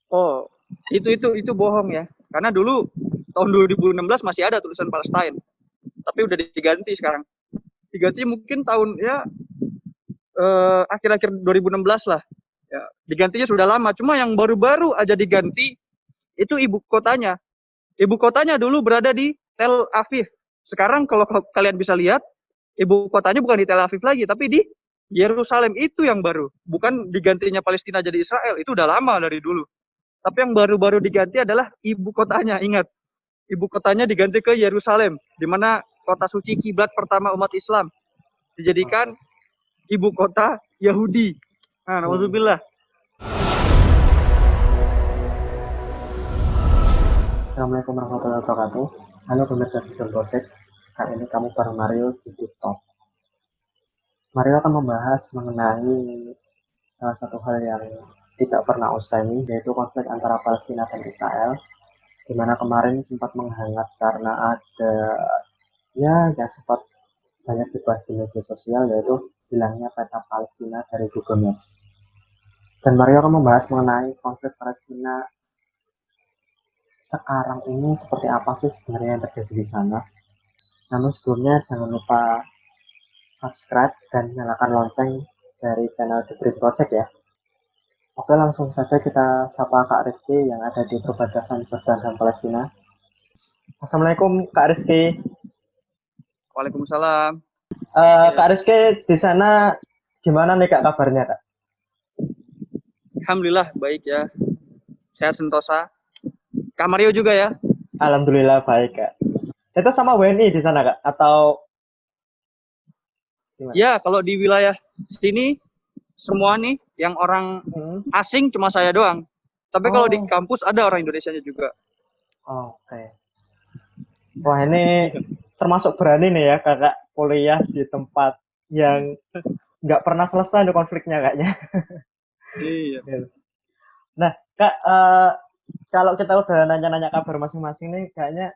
Oh, itu bohong ya. Karena dulu tahun 2016 masih ada tulisan Palestine, tapi udah diganti sekarang. Diganti mungkin tahun ya akhir-akhir 2016 lah. Ya, digantinya sudah lama. Cuma yang baru-baru aja diganti itu ibu kotanya. Ibu kotanya dulu berada di Tel Aviv. Sekarang kalau kalian bisa lihat, ibu kotanya bukan di Tel Aviv lagi, tapi di Yerusalem. Itu yang baru. Bukan digantinya Palestina jadi Israel. Itu udah lama dari dulu. Tapi yang baru-baru diganti adalah ibu kotanya. Ingat, ibu kotanya diganti ke Yerusalem, di mana kota suci kiblat pertama umat Islam dijadikan ibu kota Yahudi. Nah, nauzubillah. Assalamualaikum warahmatullahi wabarakatuh. Halo pemirsa Vision Project. Kali ini kamu bareng Mario di TikTok. Mario akan membahas mengenai salah satu hal yang tidak pernah usai, yaitu konflik antara Palestina dan Israel, di mana kemarin sempat menghangat karena ada yang sempat banyak dibahas di media sosial, yaitu hilangnya peta Palestina dari Google Maps. Dan Mario akan membahas mengenai konflik Palestina sekarang ini seperti apa sih sebenarnya yang terjadi di sana. Namun sebelumnya jangan lupa subscribe dan nyalakan lonceng dari channel The Green Project ya. Oke, langsung saja kita sapa Kak Rizky yang ada di perbatasan Jordan dan Palestina. Assalamualaikum Kak Rizky. Waalaikumsalam. Kak Rizky di sana gimana nih Kak kabarnya Kak? Alhamdulillah baik ya. Sehat sentosa. Kak Mario juga ya? Alhamdulillah baik Kak. Itu sama WNI di sana Kak? Atau gimana? Ya, kalau di wilayah sini semua nih yang orang asing cuma saya doang. Tapi kalau di kampus ada orang Indonesianya juga. Oke. Wah ini termasuk berani nih ya kakak kuliah di tempat yang nggak pernah selesai nih konfliknya kayaknya. Iya. Nah Kak, kalau kita udah nanya-nanya kabar masing-masing nih kayaknya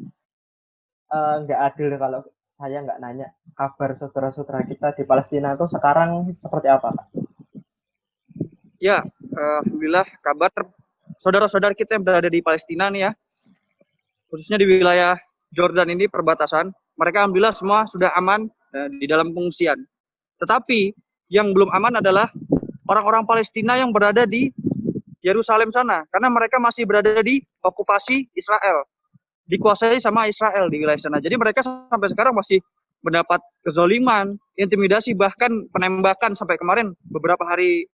nggak adil kalau saya nggak nanya kabar saudara-saudara kita di Palestina itu sekarang seperti apa Kak? Ya, alhamdulillah kabar saudara-saudara kita yang berada di Palestina nih ya, khususnya di wilayah Jordan ini perbatasan, mereka alhamdulillah semua sudah aman di dalam pengungsian. Tetapi yang belum aman adalah orang-orang Palestina yang berada di Yerusalem sana, karena mereka masih berada di okupasi Israel, dikuasai sama Israel di wilayah sana. Jadi mereka sampai sekarang masih mendapat kezoliman, intimidasi, bahkan penembakan sampai kemarin beberapa hari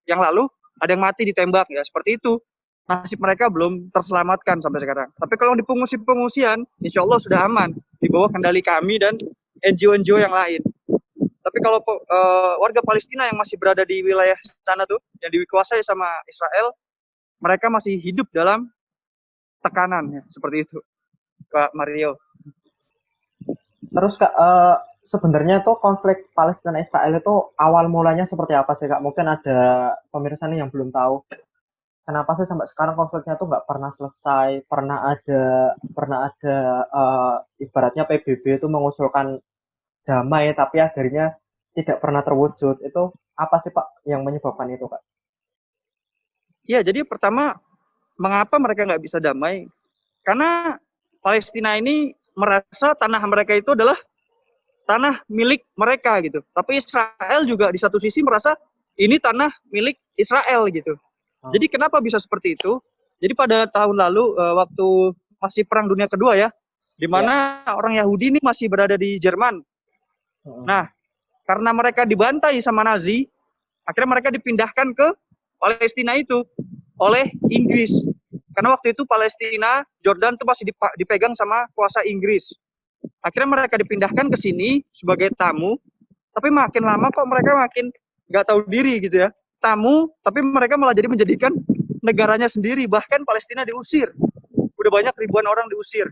yang lalu ada yang mati ditembak ya, seperti itu. Nasib mereka belum terselamatkan sampai sekarang. Tapi kalau di pengungsian, insya Allah sudah aman di bawah kendali kami dan NGO-NGO yang lain. Tapi kalau warga Palestina yang masih berada di wilayah sana tuh, yang dikuasai sama Israel, mereka masih hidup dalam tekanan ya, seperti itu, Kak Mario. Terus Kak, sebenarnya tuh konflik Palestina Israel itu awal mulanya seperti apa sih Kak? Mungkin ada pemirsa nih yang belum tahu. Kenapa sih sampai sekarang konfliknya tuh nggak pernah selesai? Pernah ada ibaratnya PBB itu mengusulkan damai tapi akhirnya tidak pernah terwujud. Itu apa sih Pak yang menyebabkan itu Kak? Ya, jadi pertama, mengapa mereka nggak bisa damai? Karena Palestina ini merasa tanah mereka itu adalah tanah milik mereka gitu. Tapi Israel juga di satu sisi merasa ini tanah milik Israel gitu. Jadi kenapa bisa seperti itu? Jadi pada tahun lalu waktu masih Perang Dunia Kedua ya, di mana orang Yahudi ini masih berada di Jerman. Nah, karena mereka dibantai sama Nazi, akhirnya mereka dipindahkan ke Palestina itu oleh Inggris. Karena waktu itu Palestina, Jordan itu masih dipegang sama kuasa Inggris. Akhirnya mereka dipindahkan ke sini sebagai tamu, tapi makin lama kok mereka makin nggak tahu diri gitu ya. Tamu, tapi mereka malah jadi menjadikan negaranya sendiri. Bahkan Palestina diusir. Udah banyak ribuan orang diusir.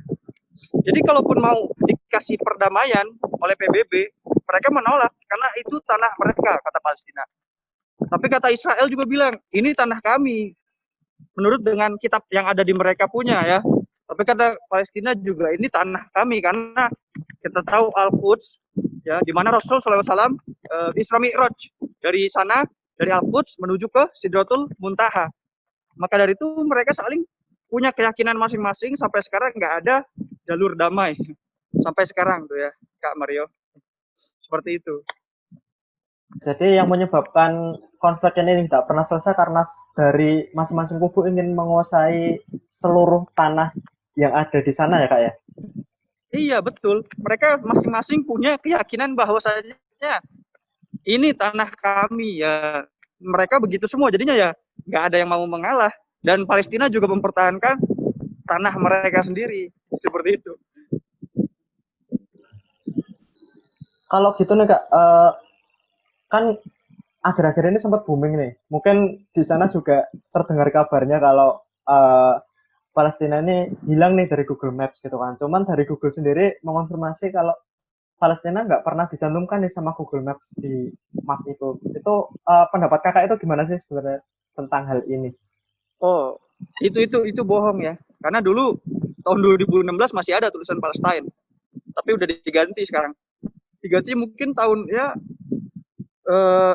Jadi kalaupun mau dikasih perdamaian oleh PBB, mereka menolak karena itu tanah mereka, kata Palestina. Tapi kata Israel juga bilang, ini tanah kami. Menurut dengan kitab yang ada di mereka punya ya. Tapi kata Palestina juga ini tanah kami karena kita tahu Al-Quds ya, di mana Rasul SAW Isra Mi'raj dari sana, dari Al-Quds menuju ke Sidratul Muntaha. Maka dari itu mereka saling punya keyakinan masing-masing sampai sekarang nggak ada jalur damai sampai sekarang tuh ya Kak Mario, seperti itu. Jadi yang menyebabkan konflik ini tidak pernah selesai karena dari masing-masing kubu ingin menguasai seluruh tanah yang ada di sana ya Kak ya? Iya betul, mereka masing-masing punya keyakinan bahwasanya ini tanah kami ya, mereka begitu semua, jadinya ya nggak ada yang mau mengalah, dan Palestina juga mempertahankan tanah mereka sendiri, seperti itu. Kalau gitu nih Kak, kan akhir-akhir ini sempat booming nih. Mungkin di sana juga terdengar kabarnya kalau Palestina ini hilang nih dari Google Maps gitu kan. Cuman dari Google sendiri mengonfirmasi kalau Palestina nggak pernah dicantumkan nih sama Google Maps di map itu. Itu pendapat kakak itu gimana sih sebenarnya tentang hal ini? Oh, itu bohong ya. Karena dulu tahun 2016 masih ada tulisan Palestine, tapi udah diganti sekarang. Diganti mungkin tahun ya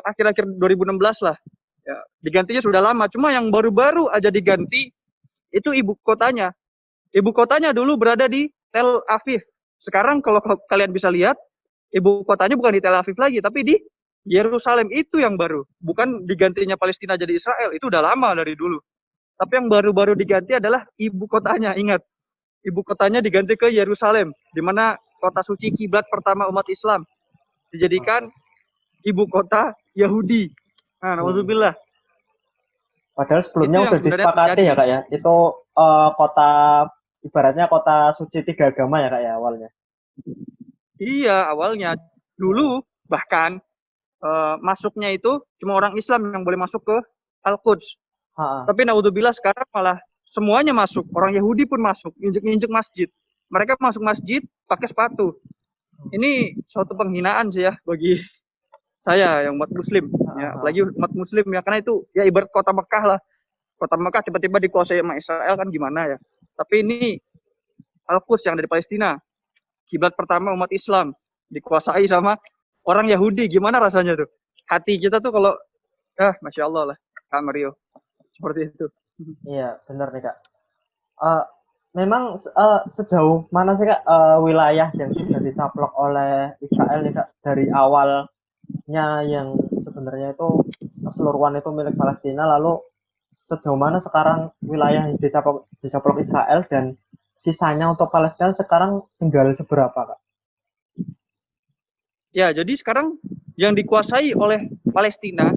akhir-akhir 2016 lah. Ya, digantinya sudah lama. Cuma yang baru-baru aja diganti itu ibu kotanya. Ibu kotanya dulu berada di Tel Aviv. Sekarang kalau kalian bisa lihat, ibu kotanya bukan di Tel Aviv lagi, tapi di Yerusalem. Itu yang baru. Bukan digantinya Palestina jadi Israel. Itu udah lama dari dulu. Tapi yang baru-baru diganti adalah ibu kotanya. Ingat, ibu kotanya diganti ke Yerusalem, di mana kota suci kiblat pertama umat Islam dijadikan ibu kota Yahudi. Nah, nauzubillah. Padahal sebelumnya Itu yang udah sebenarnya disepakati terjadi. ya kak ya. Itu kota ibaratnya kota suci tiga agama ya kak ya awalnya. Iya, awalnya dulu bahkan masuknya itu cuma orang Islam yang boleh masuk ke Al-Quds. Ha-ha. Tapi naudzubillah sekarang malah semuanya masuk. Orang Yahudi pun masuk, injek-injek masjid. Mereka masuk masjid pakai sepatu. Ini suatu penghinaan sih ya bagi saya yang umat muslim ya, Ha-ha. apalagi umat muslim ya, karena itu ya ibarat kota Mekah lah. Kota Mekah tiba-tiba dikuasai sama Israel kan gimana ya. Tapi ini Al-Quds yang dari Palestina, kiblat pertama umat Islam, dikuasai sama orang Yahudi. Gimana rasanya tuh? Hati kita tuh kalau Masya Allah lah, Kak Mario. Seperti itu. Iya benar nih kak. Uh, Memang sejauh mana sih kak wilayah yang sudah dicaplok oleh Israel nih kak dari awalnya yang sebenarnya itu keseluruhan itu milik Palestina, lalu sejauh mana sekarang wilayah yang dicaplok Israel dan sisanya untuk Palestina sekarang tinggal seberapa kak? Ya, jadi sekarang yang dikuasai oleh Palestina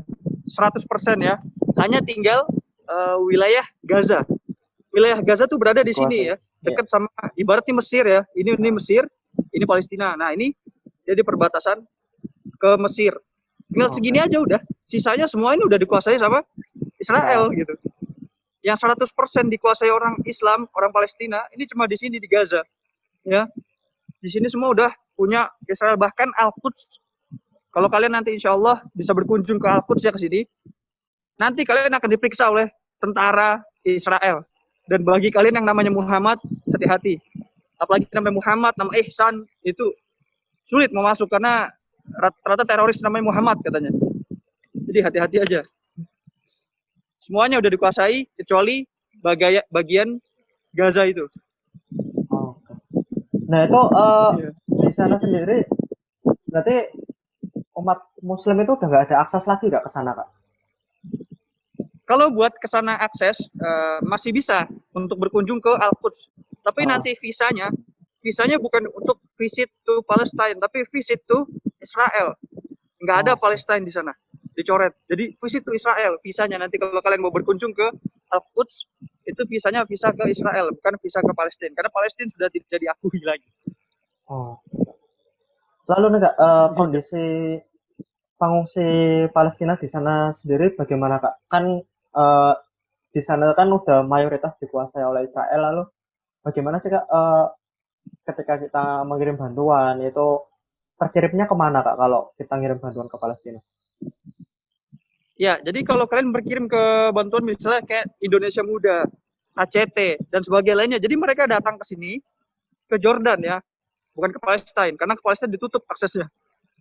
100% ya, hanya tinggal wilayah Gaza. Wilayah Gaza tuh berada di sini Dikuasai. ya, dekat sama ibaratnya Mesir ya. Ini Mesir, ini Palestina. Nah, ini jadi perbatasan ke Mesir. Tinggal segini aja udah. Sisanya semua ini udah dikuasai sama Israel gitu. Yang 100% dikuasai orang Islam, orang Palestina, ini cuma di sini di Gaza. Ya. Di sini semua udah punya Israel, bahkan Al-Quds. Kalau kalian nanti insya Allah bisa berkunjung ke Al-Quds ya ke sini, nanti kalian akan diperiksa oleh tentara Israel. Dan bagi kalian yang namanya Muhammad, hati-hati. Apalagi namanya Muhammad, nama Ihsan, itu sulit mau masuk karena rata-rata teroris namanya Muhammad katanya. Jadi hati-hati aja. Semuanya udah dikuasai kecuali bagian Gaza itu. Oke. Nah itu di sana sendiri berarti umat Muslim itu udah nggak ada akses lagi nggak ke sana kak? Kalau buat ke sana akses masih bisa untuk berkunjung ke Al-Quds. Tapi nanti visanya bukan untuk visit to Palestine, tapi visit to Israel. Nggak ada Palestine di sana, dicoret. Jadi visit to Israel visanya, nanti kalau kalian mau berkunjung ke Al-Quds, itu visanya visa ke Israel, bukan visa ke Palestina. Karena Palestina sudah tidak diakui lagi. Oh. Lalu nih kak, kondisi pengungsi Palestina di sana sendiri bagaimana kak? Kan di sana kan udah mayoritas dikuasai oleh Israel, lalu bagaimana sih kak ketika kita mengirim bantuan itu terkirimnya kemana kak kalau kita ngirim bantuan ke Palestina? Ya, jadi kalau kalian berkirim ke bantuan misalnya kayak Indonesia Muda, ACT, dan sebagainya lainnya, jadi mereka datang ke sini, ke Jordan ya, bukan ke Palestina, karena ke Palestina ditutup aksesnya.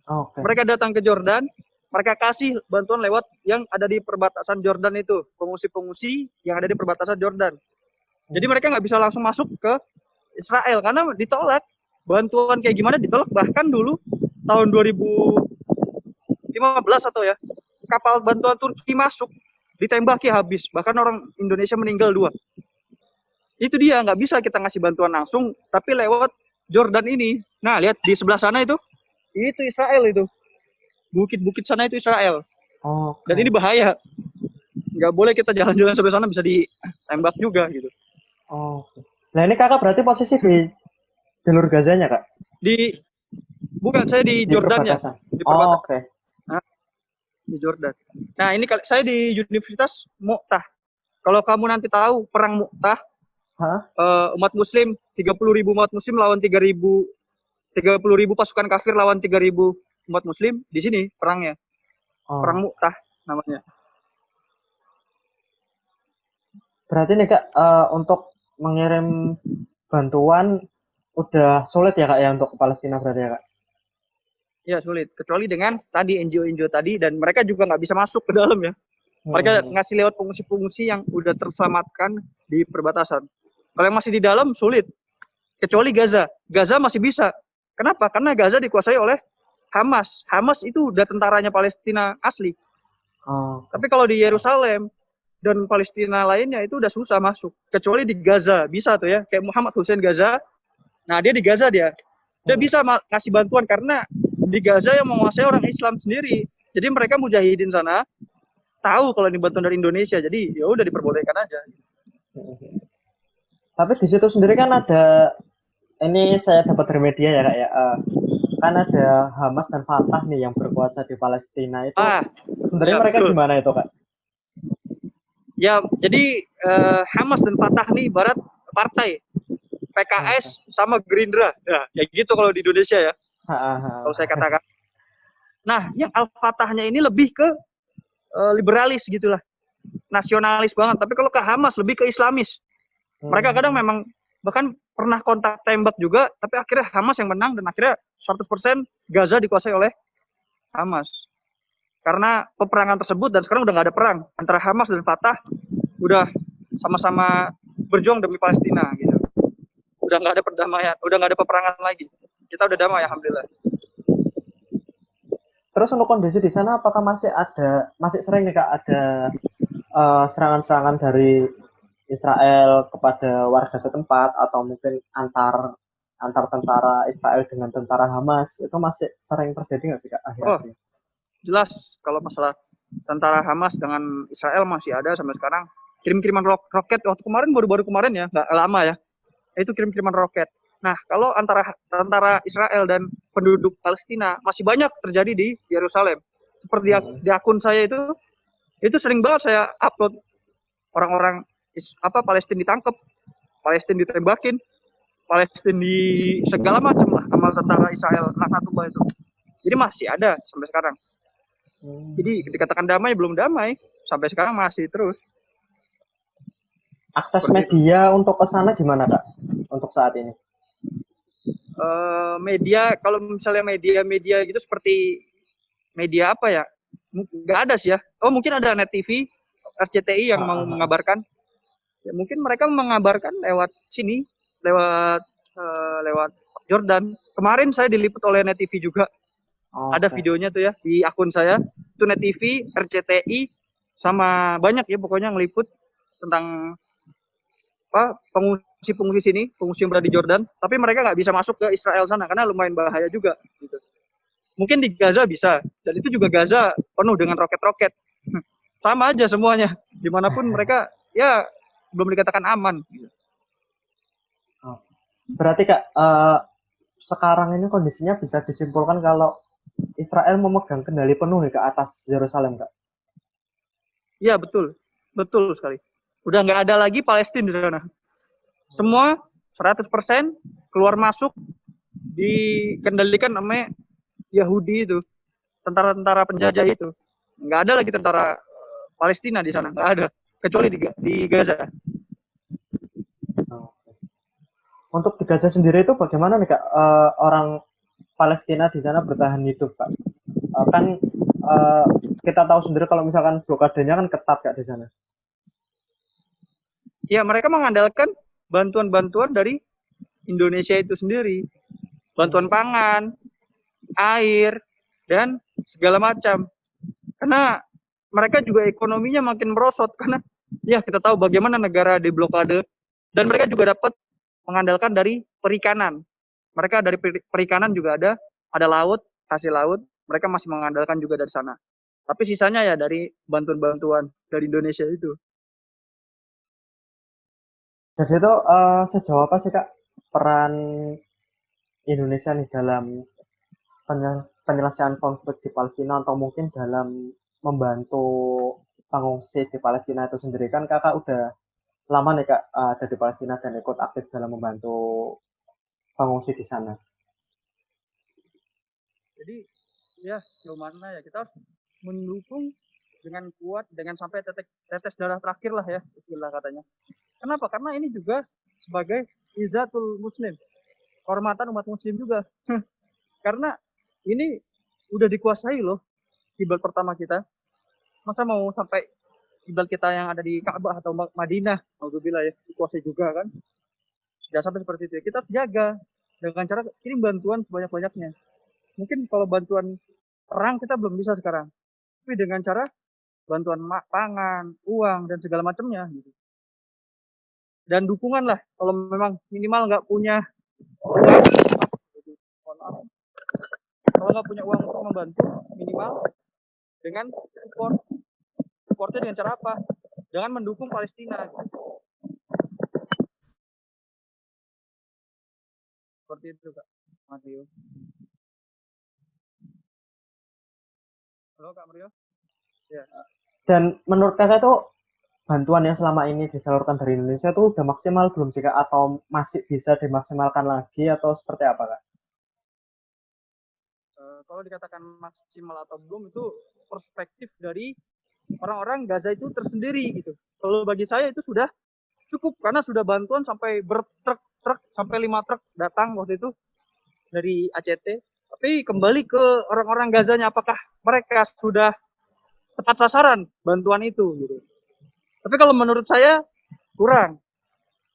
Okay. Mereka datang ke Jordan, mereka kasih bantuan lewat yang ada di perbatasan Jordan itu, pengungsi-pengungsi yang ada di perbatasan Jordan. Jadi mereka nggak bisa langsung masuk ke Israel karena ditolak. Bantuan kayak gimana ditolak, bahkan dulu tahun 2015 atau ya, kapal bantuan Turki masuk, ditembaki habis, bahkan orang Indonesia meninggal 2. Itu dia, nggak bisa kita ngasih bantuan langsung, tapi lewat Jordan ini. Nah, lihat di sebelah sana itu Israel itu. Bukit-bukit sana itu Israel. Dan ini bahaya. Nggak boleh kita jalan-jalan sampai sana, bisa ditembak juga gitu. Nah ini kakak berarti posisi di jalur Gazanya kak? Bukan, saya di Jordan ya. Di Oke. Nah, di Jordan. Nah ini saya di Universitas Mu'tah. Kalau kamu nanti tahu perang Mu'tah, umat Muslim 30.000 umat Muslim lawan 30.000 pasukan kafir lawan 3.000 umat Muslim, di sini perangnya. Perang Mu'tah namanya. Berarti nih kak, untuk mengirim bantuan udah sulit ya kak ya untuk ke Palestina berarti ya kak? Ya sulit, kecuali dengan tadi NGO tadi, dan mereka juga nggak bisa masuk ke dalam ya. Mereka ngasih lewat pengungsi-pengungsi yang udah terselamatkan di perbatasan. Kalau yang masih di dalam sulit, kecuali Gaza. Gaza masih bisa. Kenapa? Karena Gaza dikuasai oleh Hamas. Hamas itu udah tentaranya Palestina asli. Tapi kalau di Yerusalem dan Palestina lainnya itu udah susah masuk. Kecuali di Gaza bisa tuh ya, kayak Muhammad Hussein Gaza. Nah dia di Gaza dia bisa ngasih bantuan karena di Gaza yang menguasai orang Islam sendiri. Jadi mereka mujahidin sana tahu kalau ini bantuan dari Indonesia, jadi ya udah diperbolehkan aja. Tapi di situ sendiri kan ada, ini saya dapat dari media ya kak ya, kan ada Hamas dan Fatah nih yang berkuasa di Palestina itu. Sebenarnya ya, mereka betul. Gimana itu kak? Ya jadi Hamas dan Fatah nih ibarat partai PKS sama Gerindra, ya gitu kalau di Indonesia ya. Kalau saya katakan. Nah, yang Al-Fatahnya ini lebih ke liberalis gitulah, nasionalis banget. Tapi kalau ke Hamas lebih ke Islamis. Mereka kadang memang bahkan pernah kontak tembak juga, tapi akhirnya Hamas yang menang dan akhirnya 100% Gaza dikuasai oleh Hamas. Karena peperangan tersebut, dan sekarang udah nggak ada perang antara Hamas dan Fatah, udah sama-sama berjuang demi Palestina gitu. Udah nggak ada perdamaian, udah nggak ada peperangan lagi. Kita udah damai, alhamdulillah. Terus untuk kondisi di sana, apakah masih sering nih kak ada serangan-serangan dari Israel kepada warga setempat, atau mungkin antar tentara Israel dengan tentara Hamas, itu masih sering terjadi nggak sih kak akhir-akhir? Jelas kalau masalah tentara Hamas dengan Israel masih ada sampai sekarang. Kirim-kiriman roket waktu kemarin, baru-baru kemarin ya, nggak lama ya, itu kirim-kiriman roket. Nah, kalau antara tentara Israel dan penduduk Palestina masih banyak terjadi di Yerusalem. Seperti di akun saya itu sering banget saya upload orang-orang Palestina ditangkap, Palestina ditembakin, Palestina di segala macam lah amal tentara Israel laknatullah itu. Jadi masih ada sampai sekarang. Jadi dikatakan damai belum damai, sampai sekarang masih terus. Akses media untuk ke sana gimana kak untuk saat ini? Media, kalau misalnya media gitu seperti media apa ya, nggak ada sih ya. Mungkin ada Net TV, RCTI yang mau mengabarkan. Ya, mungkin mereka mengabarkan lewat sini, lewat Jordan. Kemarin saya diliput oleh Net TV juga. Ada videonya tuh ya di akun saya. Itu Net TV, RCTI, sama banyak ya pokoknya ngeliput tentang pengungsi sini, pengungsi yang berada di Jordan, tapi mereka nggak bisa masuk ke Israel sana karena lumayan bahaya juga. Gitu. Mungkin di Gaza bisa, dan itu juga Gaza penuh dengan roket-roket. Sama aja semuanya, dimanapun mereka ya belum dikatakan aman. Berarti kak, sekarang ini kondisinya bisa disimpulkan kalau Israel memegang kendali penuh ke atas Yerusalem kak? Iya betul sekali. Udah nggak ada lagi Palestina di sana. Semua 100% keluar masuk dikendalikan sama Yahudi itu, tentara-tentara penjajah itu. Nggak ada lagi tentara Palestina di sana, nggak ada, kecuali di Gaza. Untuk di Gaza sendiri itu bagaimana nih kak, orang Palestina di sana bertahan hidup kak? Kan eh, kita tahu sendiri kalau misalkan blokadenya kan ketat Kak di sana. Ya, mereka mengandalkan bantuan-bantuan dari Indonesia itu sendiri. Bantuan pangan, air, dan segala macam. Karena mereka juga ekonominya makin merosot karena ya kita tahu bagaimana negara diblokade dan mereka juga dapat mengandalkan dari perikanan. Mereka dari perikanan juga ada laut, hasil laut, mereka masih mengandalkan juga dari sana. Tapi sisanya ya dari bantuan-bantuan dari Indonesia itu. Jadi itu sejauh apa sih Kak peran Indonesia nih dalam penyelesaian konflik di Palestina atau mungkin dalam membantu pengungsi di Palestina itu sendiri kan Kakak udah lama nih Kak ada di Palestina dan ikut aktif dalam membantu pengungsi di sana. Jadi ya sejauh mana ya kita harus mendukung dengan kuat dengan sampai tetes darah terakhir lah ya istilah katanya. Kenapa? Karena ini juga sebagai izatul muslim, kehormatan umat muslim juga. Karena ini udah dikuasai loh kiblat pertama kita. Masa mau sampai kiblat kita yang ada di Ka'bah atau Madinah, alhamdulillah ya, dikuasai juga kan. Jangan sampai seperti itu. Kita harus jaga dengan cara kirim bantuan sebanyak-banyaknya. Mungkin kalau bantuan perang kita belum bisa sekarang. Tapi dengan cara bantuan pangan, uang, dan segala macamnya. Gitu. Dan dukungan lah. Kalau memang minimal nggak punya uang, kalau nggak punya uang untuk membantu, minimal dengan support. Supportnya dengan cara apa? Dengan mendukung Palestina. Seperti itu, Kak. Mario. Halo, Kak Mario. Ya. Dan menurut Kakak itu bantuan yang selama ini disalurkan dari Indonesia itu udah maksimal belum sih Kak? Atau masih bisa dimaksimalkan lagi atau seperti apa Kak? Kalau dikatakan maksimal atau belum itu perspektif dari orang-orang Gaza itu tersendiri gitu. Kalau bagi saya itu sudah cukup karena sudah bantuan sampai bertruk-truk sampai 5 truk datang waktu itu dari ACT. Tapi kembali ke orang-orang Gazanya, apakah mereka sudah tepat sasaran bantuan itu gitu. Tapi kalau menurut saya kurang,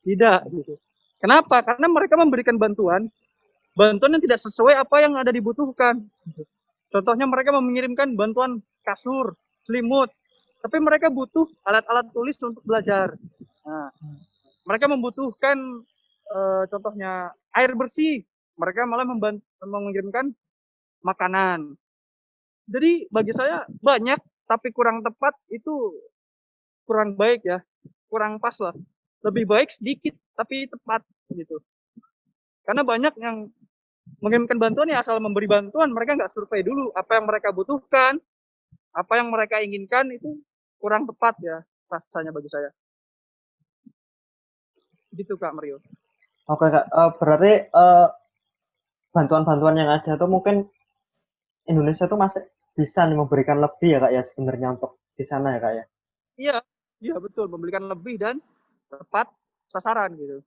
tidak gitu. Kenapa? Karena mereka memberikan bantuan yang tidak sesuai apa yang ada dibutuhkan. Contohnya mereka mengirimkan bantuan kasur, selimut, tapi mereka butuh alat-alat tulis untuk belajar. Nah, mereka membutuhkan contohnya air bersih, mereka malah mengirimkan makanan. Jadi bagi saya banyak tapi kurang tepat itu kurang baik ya, kurang pas lah. Lebih baik sedikit tapi tepat gitu. Karena banyak yang mengirimkan bantuan ya asal memberi bantuan, mereka nggak survei dulu apa yang mereka butuhkan, apa yang mereka inginkan itu kurang tepat ya rasanya bagi saya. Gitu Kak Mario. Oke Kak, berarti bantuan-bantuan yang ada tuh mungkin Indonesia tuh masih bisa nih memberikan lebih ya Kak ya sebenarnya untuk di sana ya Kak ya. Iya, iya betul memberikan lebih dan tepat sasaran gitu.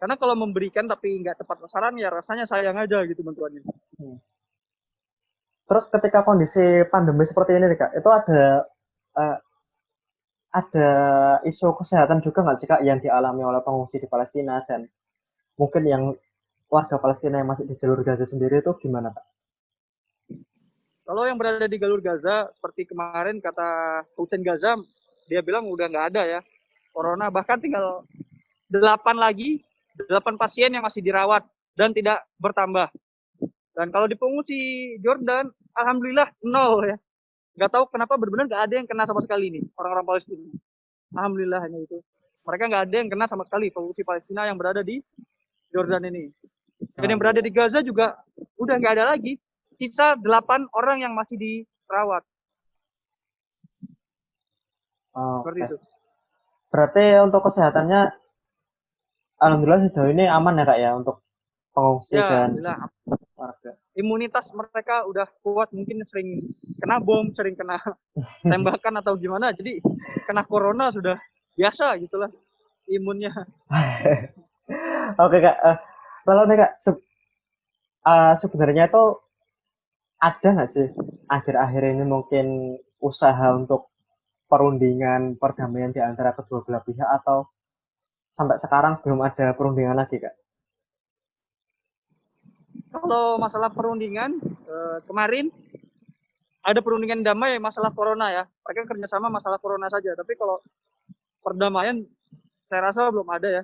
Karena kalau memberikan tapi nggak tepat sasaran ya rasanya sayang aja gitu bantuannya. Terus ketika kondisi pandemi seperti ini nih Kak, itu uh, ada isu kesehatan juga nggak sih Kak yang dialami oleh pengungsi di Palestina dan mungkin yang warga Palestina yang masih di jalur Gaza sendiri itu gimana Kak? Kalau yang berada di jalur Gaza, seperti kemarin kata Hussein Gaza, dia bilang udah nggak ada ya corona, bahkan tinggal 8 pasien yang masih dirawat dan tidak bertambah. Dan kalau di pengungsi Jordan, alhamdulillah 0 ya. Nggak tahu kenapa benar-benar nggak ada yang kena sama sekali nih orang-orang Palestina. Alhamdulillah hanya itu. Mereka nggak ada yang kena sama sekali pengungsi Palestina yang berada di Jordan ini. Dan yang berada di Gaza juga udah nggak ada lagi. Sisa 8 orang yang masih dirawat. Seperti Oke. itu. Berarti untuk kesehatannya alhamdulillah sejauh ini aman ya Kak ya untuk pengungsi Ya, dan alhamdulillah. warga. Imunitas mereka udah kuat, mungkin sering kena bom, sering kena tembakan atau gimana. Jadi kena corona sudah biasa gitulah imunnya. Oke Kak, lalu nih Kak, sebenarnya itu ada nggak sih akhir-akhir ini mungkin usaha untuk perundingan perdamaian di antara kedua belah pihak atau sampai sekarang belum ada perundingan lagi Kak? Kalau masalah perundingan, kemarin ada perundingan damai masalah corona ya. Mereka kerjasama masalah corona saja. Tapi kalau perdamaian, saya rasa belum ada ya.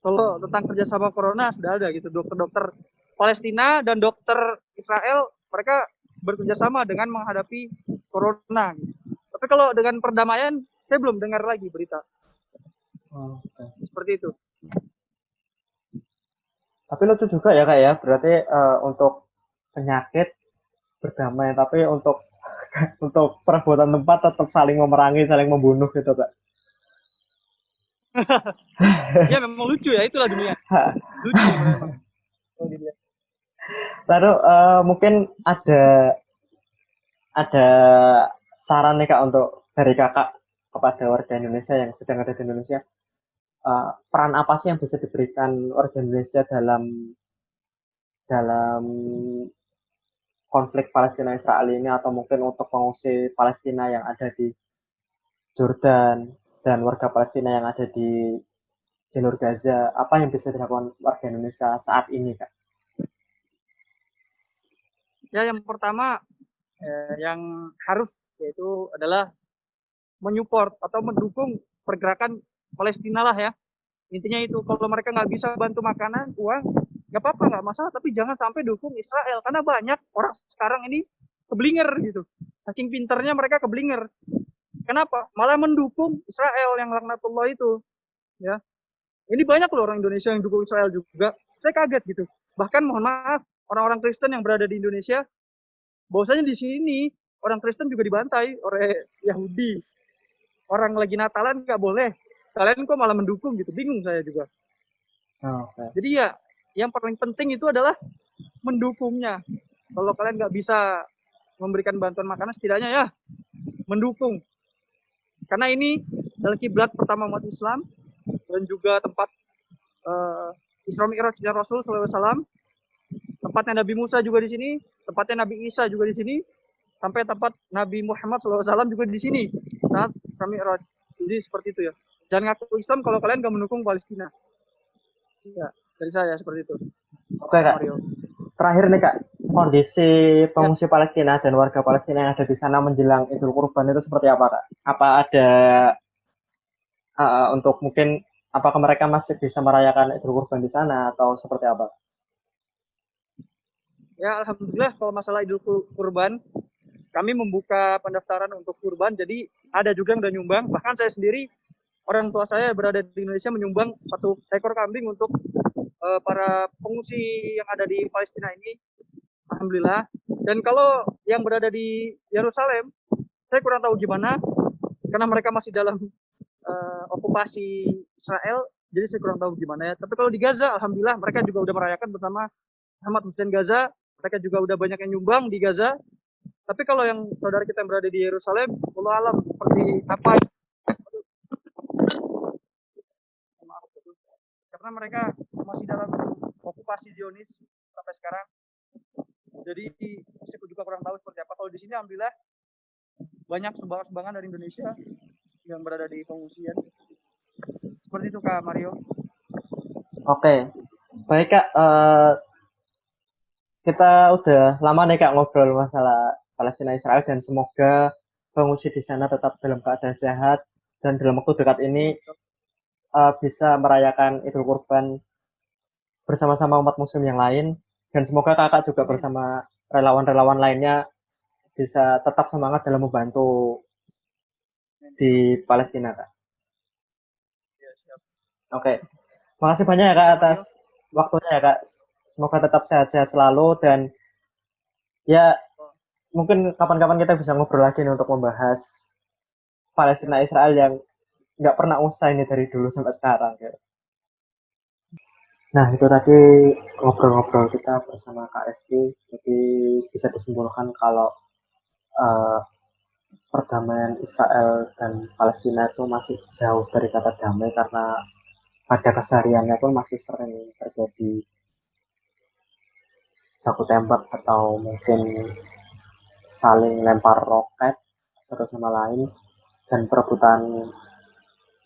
Kalau tentang kerjasama corona sudah ada gitu. Dokter-dokter Palestina dan dokter Israel, mereka bekerjasama dengan menghadapi corona. Gitu. Tapi kalau dengan perdamaian, saya belum dengar lagi berita. Okay. Seperti itu. Tapi lucu juga ya Kak ya, berarti untuk penyakit berdamai, tapi untuk untuk perbuatan tempat tetap saling memerangi, saling membunuh gitu Kak. Ya memang lucu ya, itulah dunia. Lucu memang. Lalu mungkin ada saran nih Kak untuk dari Kakak kepada warga Indonesia yang sedang ada di Indonesia. Peran apa sih yang bisa diberikan warga Indonesia dalam konflik Palestina Israel ini, atau mungkin untuk pengungsi Palestina yang ada di Jordan dan warga Palestina yang ada di jalur Gaza, apa yang bisa dilakukan warga Indonesia saat ini Kak? Ya yang pertama yang harus yaitu adalah menyupport atau mendukung pergerakan Palestina lah ya. Intinya itu, kalau mereka nggak bisa bantu makanan, uang, nggak apa-apa, nggak masalah. Tapi jangan sampai dukung Israel, karena banyak orang sekarang ini keblinger gitu. Saking pinternya mereka keblinger. Kenapa? Malah mendukung Israel yang laknatullah itu. Ya, ini banyak loh orang Indonesia yang dukung Israel juga. Saya kaget gitu. Bahkan mohon maaf, orang-orang Kristen yang berada di Indonesia, bahwasanya di sini orang Kristen juga dibantai oleh Yahudi. Orang lagi Natalan nggak boleh. Kalian kok malah mendukung gitu? Bingung saya juga. Okay. Jadi ya, yang paling penting itu adalah mendukungnya. Kalau kalian nggak bisa memberikan bantuan makanan, setidaknya ya mendukung. Karena ini adalah kiblat pertama umat Islam dan juga tempat Isra Mi'rajnya Rasul SAW. Tempatnya Nabi Musa juga di sini, tempatnya Nabi Isa juga di sini, sampai tempat Nabi Muhammad SAW juga di sini saat Isra Mi'raj. Jadi seperti itu ya. Jangan ngaku Islam kalau kalian nggak mendukung Palestina. Ya, dari saya seperti itu. Oke Kak. Mario. Terakhir nih Kak, kondisi pengungsi Palestina dan warga Palestina yang ada di sana menjelang Idul Kurban itu seperti apa Kak? Apa ada untuk mungkin apakah mereka masih bisa merayakan Idul Kurban di sana atau seperti apa? Ya alhamdulillah kalau masalah Idul Kurban, kami membuka pendaftaran untuk kurban, jadi ada juga yang udah nyumbang. Bahkan saya sendiri, orang tua saya berada di Indonesia menyumbang 1 ekor kambing untuk para pengungsi yang ada di Palestina ini. Alhamdulillah. Dan kalau yang berada di Yerusalem, saya kurang tahu gimana, karena mereka masih dalam okupasi Israel, jadi saya kurang tahu gimana ya. Tapi kalau di Gaza, alhamdulillah mereka juga udah merayakan bersama Ahmad Hussein Gaza. Mereka juga udah banyak yang nyumbang di Gaza. Tapi kalau yang saudara kita yang berada di Yerusalem, Allah alam seperti apa? Karena mereka masih dalam okupasi Zionis sampai sekarang. Jadi saya juga kurang tahu seperti apa. Kalau di sini alhamdulillah banyak sumbangan-sumbangan dari Indonesia yang berada di pengungsian. Seperti itu Kak Mario. Oke, baik Kak. Kita udah lama nih Kak ngobrol masalah Palestina Israel, dan semoga pengungsi di sana tetap dalam keadaan sehat dan dalam waktu dekat ini bisa merayakan Idul Kurban bersama-sama umat muslim yang lain, dan semoga kakak juga bersama relawan-relawan lainnya bisa tetap semangat dalam membantu di Palestina Kak. Oke. Makasih banyak ya Kak atas waktunya ya Kak. Semoga tetap sehat-sehat selalu, dan ya mungkin kapan-kapan kita bisa ngobrol lagi nih untuk membahas Palestina Israel yang nggak pernah usai nih dari dulu sampai sekarang. Ya. Nah itu tadi ngobrol-ngobrol kita bersama Kak Reski. Jadi bisa disimpulkan kalau perdamaian Israel dan Palestina itu masih jauh dari kata damai, karena pada kesehariannya pun masih sering terjadi baku tembak atau mungkin saling lempar roket satu sama lain, dan perebutan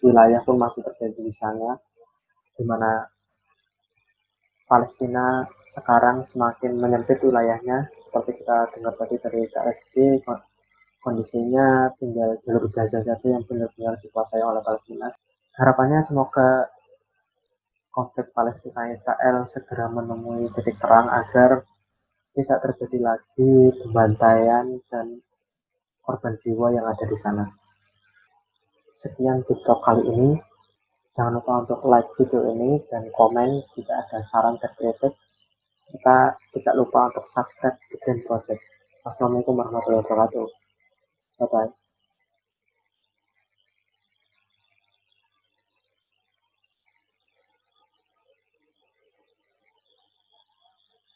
wilayah pun masih terjadi di sana, di mana Palestina sekarang semakin menyempit wilayahnya. Seperti kita dengar tadi dari KSD, kondisinya tinggal jalur Gaza saja yang benar-benar dikuasai oleh Palestina. Harapannya semoga konflik Palestina Israel segera menemui titik terang agar tidak terjadi lagi pembantaian dan korban jiwa yang ada di sana. Sekian TikTok kali ini. Jangan lupa untuk like video ini dan komen jika ada saran dan kritik. Kita tidak lupa untuk subscribe di Green Project. Wassalamualaikum warahmatullahi wabarakatuh. Bye bye.